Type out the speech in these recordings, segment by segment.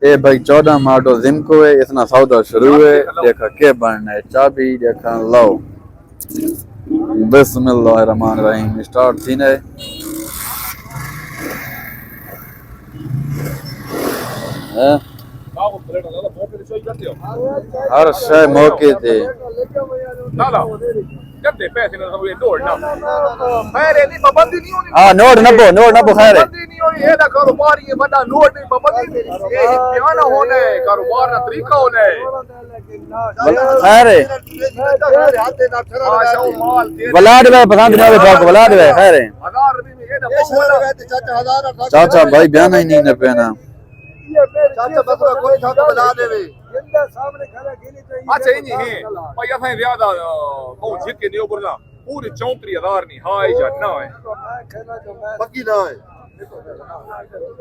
ये भाई 14 माडो जिमको है, इतना सौदा शुरू है। देखा के बनना है चाबी देखा लो। बिस्मिल्लाहिर्रहमानिर्रहीम स्टार्ट थी ने। हर शय मौके थे। कहते पैसे ना सब ये दौड़ना खैर नहीं पाबंदी नहीं होनी हाँ नोट नब्बो खैर है। पाबंदी नहीं होनी ये ना कारोबार ये बड़ा नोट नहीं पाबंदी ये बयान होना है कारोबार का तरीका होना है खैर है। वलाद वे पसंद नहीं आवे बाप वलाद वे खैर है। 1000 रुपए में ये ना चाचा भाई बयान ही नहीं न पेना। चाचा बस कोई था तो बता देवे अच्छा नहीं है भाई असां ज्यादा को जिके नहीं उबरना पूरे 34000 नहीं हाय जा ना है पक्की ना है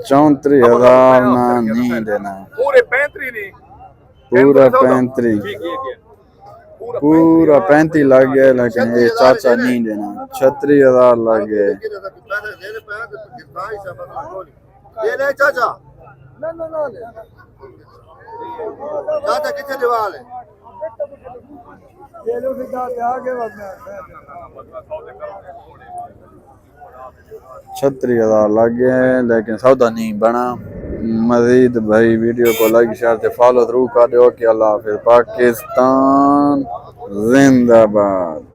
34,000 ना नहीं देना। पूरे 35 नहीं पूरा 35 पूरा 35 लग गया लेकिन ये चाचा नहीं देना। 36,000 लग गए। ये ले चाचा ना चाचा किथे दीवार है 36,000 लग गए लेकिन सौदा नहीं बना। मजीद भाई वीडियो को लाइक शेयर से फॉलो जरूर कर दो कि अल्लाह हाफिज़। पाकिस्तान जिंदाबाद।